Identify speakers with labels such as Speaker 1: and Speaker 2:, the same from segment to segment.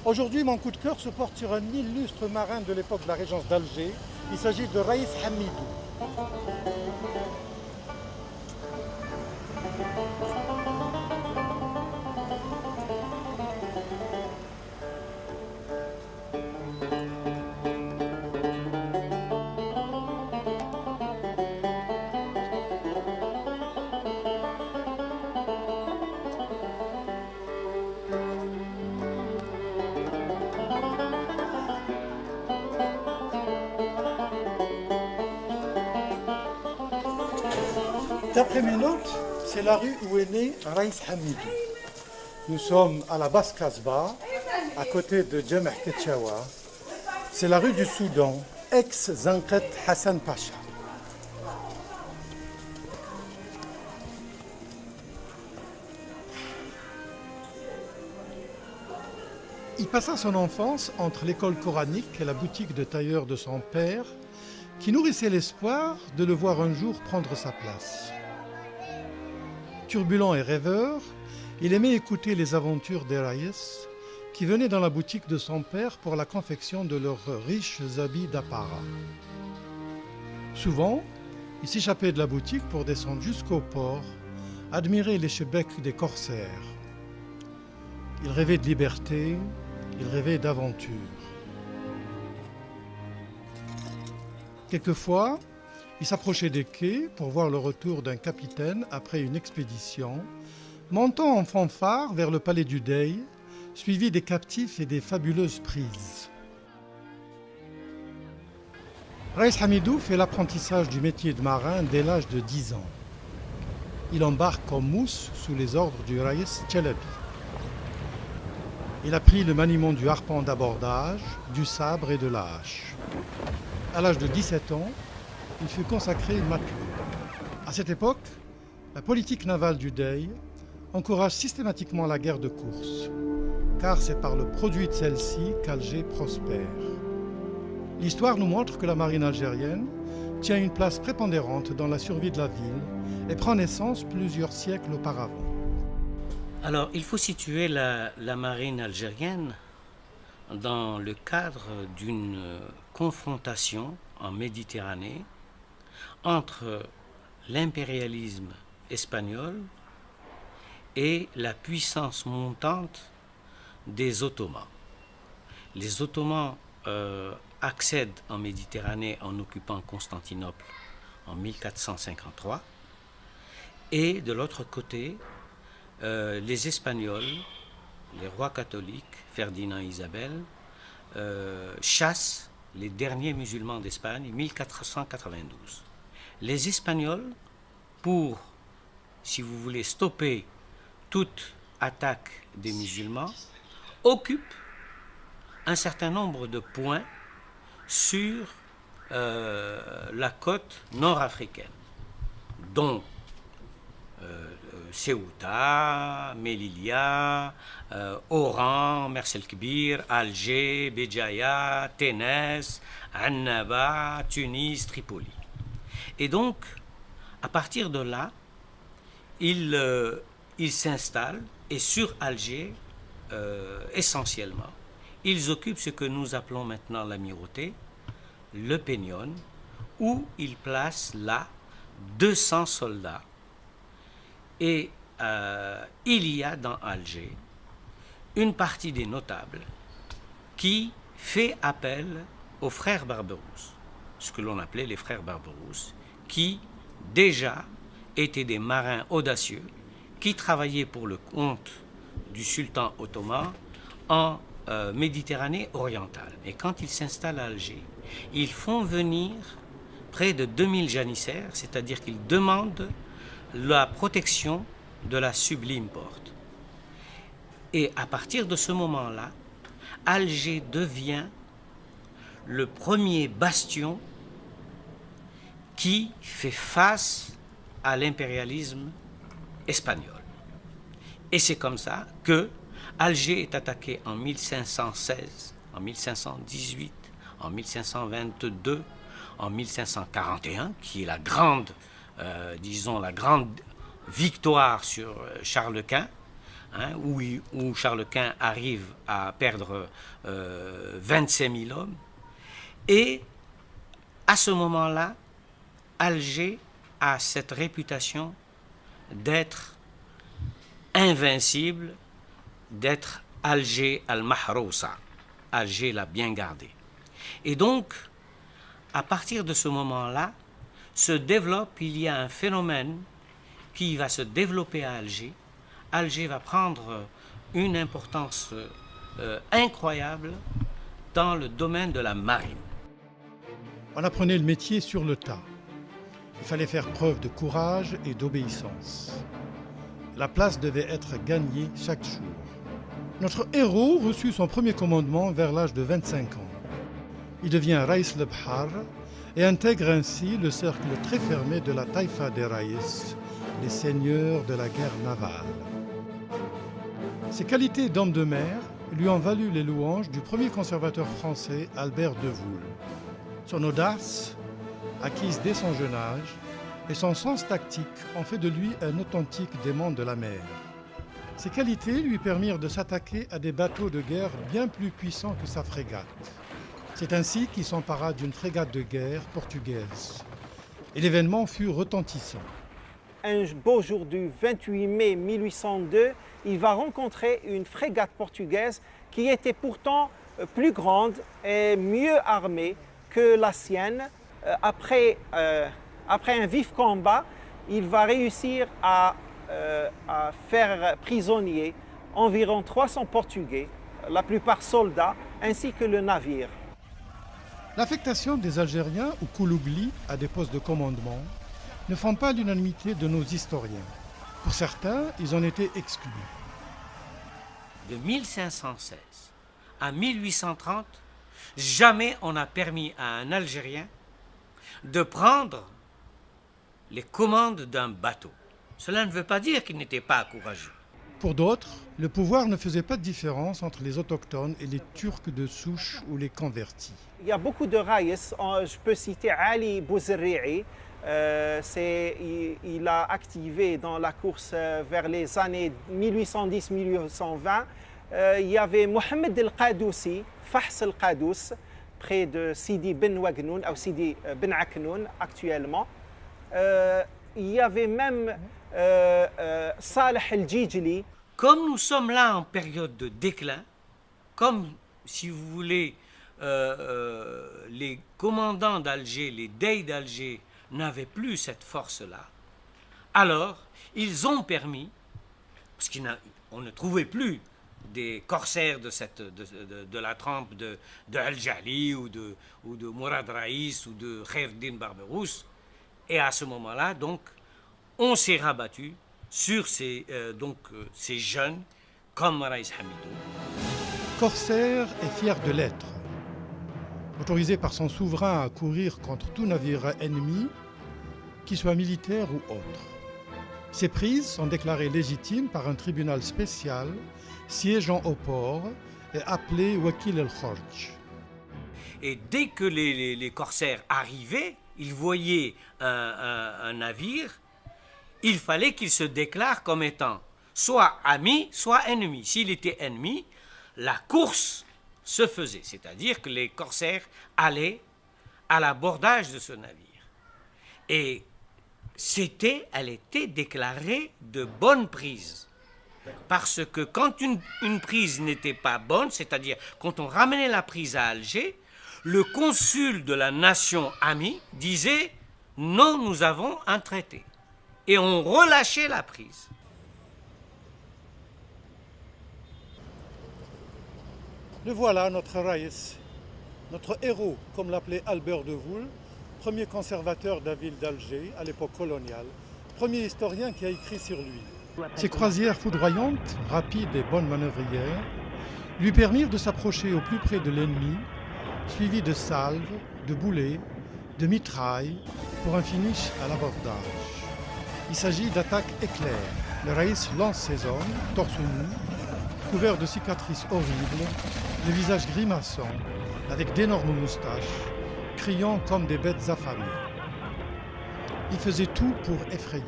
Speaker 1: Aujourd'hui, mon coup de cœur se porte sur un illustre marin de l'époque de la régence d'Alger. Il s'agit de Raïs Hamidou. D'après mes notes, c'est la rue où est né Raïs Hamidou. Nous sommes à la Basse Casbah, à côté de Djamah Tetchawa. C'est la rue du Soudan, ex-Zanqet Hassan Pacha. Il passa son enfance entre l'école coranique et la boutique de tailleur de son père, qui nourrissait l'espoir de le voir un jour prendre sa place. Turbulent et rêveur, il aimait écouter les aventures des Raïs, qui venaient dans la boutique de son père pour la confection de leurs riches habits d'apparat. Souvent, il s'échappait de la boutique pour descendre jusqu'au port, admirer les chebecs des corsaires. Il rêvait de liberté, il rêvait d'aventure. Quelquefois, il s'approchait des quais pour voir le retour d'un capitaine après une expédition, montant en fanfare vers le palais du Dey, suivi des captifs et des fabuleuses prises. Raïs Hamidou fait l'apprentissage du métier de marin dès l'âge de 10 ans. Il embarque comme mousse sous les ordres du Raïs Tchelabi. Il apprit le maniement du harpon d'abordage, du sabre et de la hache. À l'âge de 17 ans, il fut consacré matelot. À cette époque, la politique navale du Dey encourage systématiquement la guerre de course, car c'est par le produit de celle-ci qu'Alger prospère. L'histoire nous montre que la marine algérienne tient une place prépondérante dans la survie de la ville et prend naissance plusieurs siècles auparavant.
Speaker 2: Alors, il faut situer la marine algérienne dans le cadre d'une confrontation en Méditerranée entre l'impérialisme espagnol et la puissance montante des Ottomans. Les Ottomans accèdent en Méditerranée en occupant Constantinople en 1453 et de l'autre côté, les Espagnols, les rois catholiques, Ferdinand et Isabelle, chassent les derniers musulmans d'Espagne, 1492. Les Espagnols, pour, si vous voulez, stopper toute attaque des musulmans, occupent un certain nombre de points sur la côte nord-africaine, dont Ceuta, Melilla, Oran, Mers el-Kbir, Alger, Béjaïa, Ténès, Annaba, Tunis, Tripoli. Et donc, à partir de là, ils s'installent et sur Alger, essentiellement, ils occupent ce que nous appelons maintenant l'amirauté, le Peñón, où ils placent là 200 soldats. Et il y a dans Alger une partie des notables qui fait appel aux frères Barberousse, ce que l'on appelait les frères Barberousse, qui déjà étaient des marins audacieux, qui travaillaient pour le compte du sultan ottoman en Méditerranée orientale. Et quand ils s'installent à Alger, ils font venir près de 2000 janissaires, c'est-à-dire qu'ils demandent la protection de la Sublime Porte. Et à partir de ce moment-là, Alger devient le premier bastion qui fait face à l'impérialisme espagnol. Et c'est comme ça que Alger est attaqué en 1516, en 1518, en 1522, en 1541, qui est la grande, disons, la grande victoire sur Charles Quint, hein, où Charles Quint arrive à perdre 25 000 hommes. Et à ce moment-là, Alger a cette réputation d'être invincible, d'être Alger al-Mahrousa, Alger l'a bien gardé. Et donc, à partir de ce moment-là, se développe, il y a un phénomène qui va se développer à Alger. Alger va prendre une importance incroyable dans le domaine de la marine.
Speaker 1: On apprenait le métier sur le tas. Il fallait faire preuve de courage et d'obéissance. La place devait être gagnée chaque jour. Notre héros reçut son premier commandement vers l'âge de 25 ans. Il devient Raïs al-Bahar et intègre ainsi le cercle très fermé de la Taïfa des Raïs, les seigneurs de la guerre navale. Ses qualités d'homme de mer lui ont valu les louanges du premier conservateur français Albert de Voul. Son audace, acquise dès son jeune âge, et son sens tactique ont fait de lui un authentique démon de la mer. Ses qualités lui permirent de s'attaquer à des bateaux de guerre bien plus puissants que sa frégate. C'est ainsi qu'il s'empara d'une frégate de guerre portugaise. Et l'événement fut retentissant.
Speaker 3: Un beau jour du 28 mai 1802, il va rencontrer une frégate portugaise qui était pourtant plus grande et mieux armée que la sienne. Après un vif combat, il va réussir à faire prisonniers environ 300 Portugais, la plupart soldats, ainsi que le navire.
Speaker 1: L'affectation des Algériens ou Koulougli à des postes de commandement ne font pas l'unanimité de nos historiens. Pour certains, ils en étaient exclus.
Speaker 2: De 1516 à 1830, jamais on n'a permis à un Algérien de prendre les commandes d'un bateau. Cela ne veut pas dire qu'il n'était pas courageux.
Speaker 1: Pour d'autres, le pouvoir ne faisait pas de différence entre les autochtones et les Turcs de souche ou les convertis.
Speaker 3: Il y a beaucoup de raïs. Je peux citer Ali Bouzerri'i. Il a activé dans la course vers les années 1810-1820. Il y avait Mohamed el-Qadoussi, Fahs el-Qadous, près de Sidi Ben Wagnoun, ou Sidi Ben Aknoun actuellement. Il y avait même Saleh el-Djidjili.
Speaker 2: Comme nous sommes là en période de déclin, comme si vous voulez, les commandants d'Alger, les Dey d'Alger n'avaient plus cette force-là, alors ils ont permis, parce qu'on ne trouvait plus des corsaires de la trempe de Al-Jali ou de Mourad Raïs ou de Khaireddin Barberousse, et à ce moment-là, donc, on s'est rabattu sur ces jeunes comme Raïs Hamidou.
Speaker 1: Corsaire est fier de l'être. Autorisé par son souverain à courir contre tout navire ennemi, qu'il soit militaire ou autre. Ces prises sont déclarées légitimes par un tribunal spécial siégeant au port et appelé Wakil el-Khorj.
Speaker 2: Et dès que les corsaires arrivaient, ils voyaient un navire, il fallait qu'il se déclare comme étant soit ami, soit ennemi. S'il était ennemi, la course se faisait, c'est-à-dire que les corsaires allaient à l'abordage de ce navire. Et elle était déclarée de bonne prise. Parce que quand une prise n'était pas bonne, c'est-à-dire quand on ramenait la prise à Alger, le consul de la nation amie disait « Non, nous avons un traité ». Et on relâchait la prise.
Speaker 1: Le voilà, notre Raïs, notre héros, comme l'appelait Albert de Voul, premier conservateur de la ville d'Alger à l'époque coloniale, premier historien qui a écrit sur lui. Ses croisières foudroyantes, rapides et bonnes manœuvrières, lui permirent de s'approcher au plus près de l'ennemi, suivi de salves, de boulets, de mitrailles, pour un finish à l'abordage. Il s'agit d'attaques éclairs. Le Raïs lance ses hommes, torse nu, couverts de cicatrices horribles, le visage grimaçant, avec d'énormes moustaches, criant comme des bêtes affamées. Il faisait tout pour effrayer.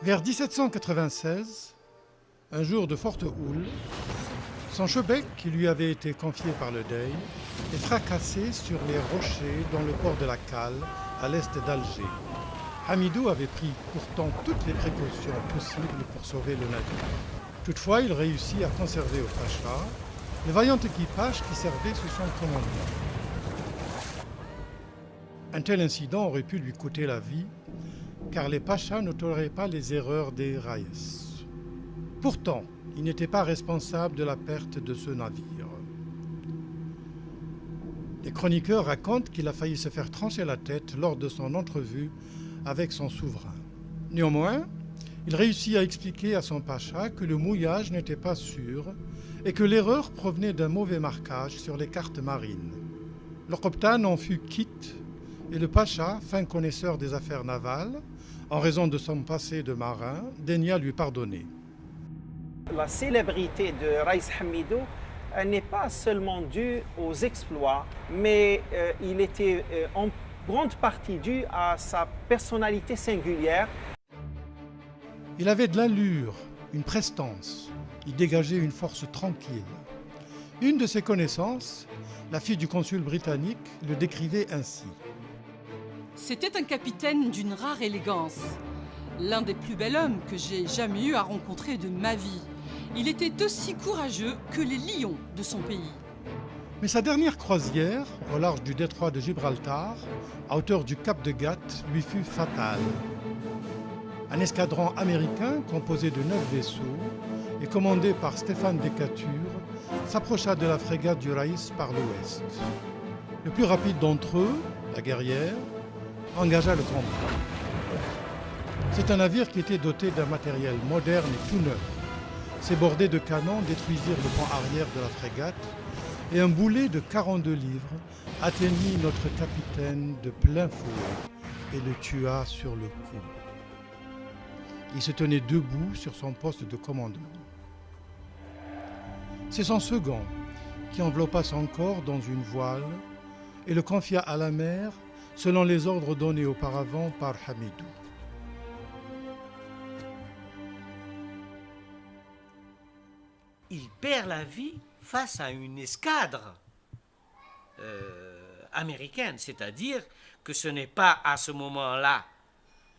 Speaker 1: Vers 1796, un jour de forte houle, son chebec, qui lui avait été confié par le Dey, est fracassé sur les rochers dans le port de la Cale, à l'est d'Alger. Hamidou avait pris pourtant toutes les précautions possibles pour sauver le navire. Toutefois, il réussit à conserver au Pacha le vaillant équipage qui servait sous son commandement. Un tel incident aurait pu lui coûter la vie, car les Pachas ne toléraient pas les erreurs des Raïs. Pourtant, il n'était pas responsable de la perte de ce navire. Les chroniqueurs racontent qu'il a failli se faire trancher la tête lors de son entrevue avec son souverain. Néanmoins, il réussit à expliquer à son pacha que le mouillage n'était pas sûr et que l'erreur provenait d'un mauvais marquage sur les cartes marines. Le Qobtan en fut quitte et le pacha, fin connaisseur des affaires navales, en raison de son passé de marin, daigna lui pardonner.
Speaker 3: La célébrité de Raïs Hamidou n'est pas seulement due aux exploits, mais il était en grande partie dû à sa personnalité singulière.
Speaker 1: Il avait de l'allure, une prestance, il dégageait une force tranquille. Une de ses connaissances, la fille du consul britannique, le décrivait ainsi.
Speaker 4: C'était un capitaine d'une rare élégance, l'un des plus bels hommes que j'ai jamais eu à rencontrer de ma vie. Il était aussi courageux que les lions de son pays.
Speaker 1: Mais sa dernière croisière, au large du détroit de Gibraltar, à hauteur du cap de Gatt, lui fut fatale. Un escadron américain composé de 9 vaisseaux et commandé par Stéphane Decatur s'approcha de la frégate du Raïs par l'ouest. Le plus rapide d'entre eux, la guerrière, engagea le combat. C'est un navire qui était doté d'un matériel moderne et tout neuf. Ses bordées de canons détruisirent le pont arrière de la frégate et un boulet de 42 livres atteignit notre capitaine de plein fouet et le tua sur le coup. Il se tenait debout sur son poste de commandeur. C'est son second qui enveloppa son corps dans une voile et le confia à la mer selon les ordres donnés auparavant par Hamidou.
Speaker 2: Il perd la vie face à une escadre américaine, c'est-à-dire que ce n'est pas à ce moment-là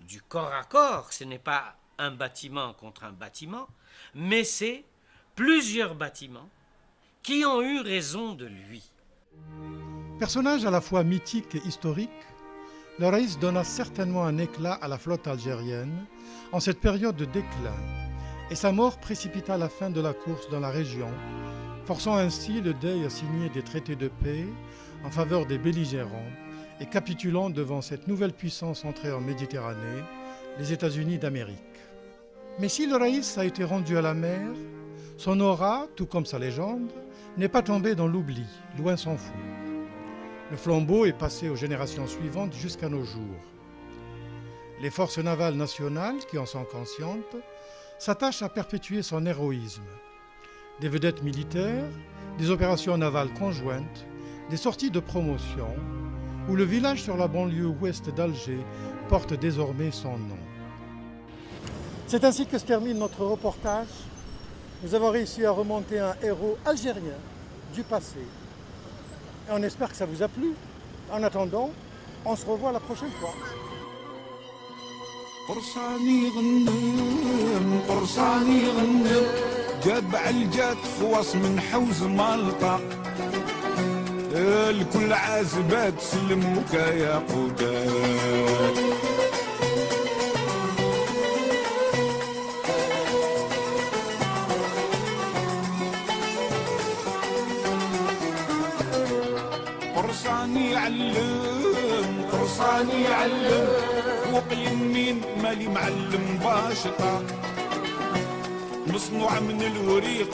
Speaker 2: du corps à corps, ce n'est pas un bâtiment contre un bâtiment, mais c'est plusieurs bâtiments qui ont eu raison de lui.
Speaker 1: Personnage à la fois mythique et historique, le Raïs donna certainement un éclat à la flotte algérienne en cette période de déclin, et sa mort précipita la fin de la course dans la région, forçant ainsi le Dey à signer des traités de paix en faveur des belligérants et capitulant devant cette nouvelle puissance entrée en Méditerranée, les États-Unis d'Amérique. Mais si le Raïs a été rendu à la mer, son aura, tout comme sa légende, n'est pas tombé dans l'oubli, loin s'en faut. Le flambeau est passé aux générations suivantes jusqu'à nos jours. Les forces navales nationales, qui en sont conscientes, s'attachent à perpétuer son héroïsme. Des vedettes militaires, des opérations navales conjointes, des sorties de promotion, où le village sur la banlieue ouest d'Alger porte désormais son nom. C'est ainsi que se termine notre reportage. Nous avons réussi à remonter un héros algérien du passé. Et on espère que ça vous a plu. En attendant, on se revoit la prochaine fois.
Speaker 5: قرصاني غنم قرصاني غنم جاب الجات خواص من حوز مالطا الكل عازبات سلموك يا قدات قرصاني علم قرصاني علم فوق يمين مالي معلم باشطة مصنوع من الوريق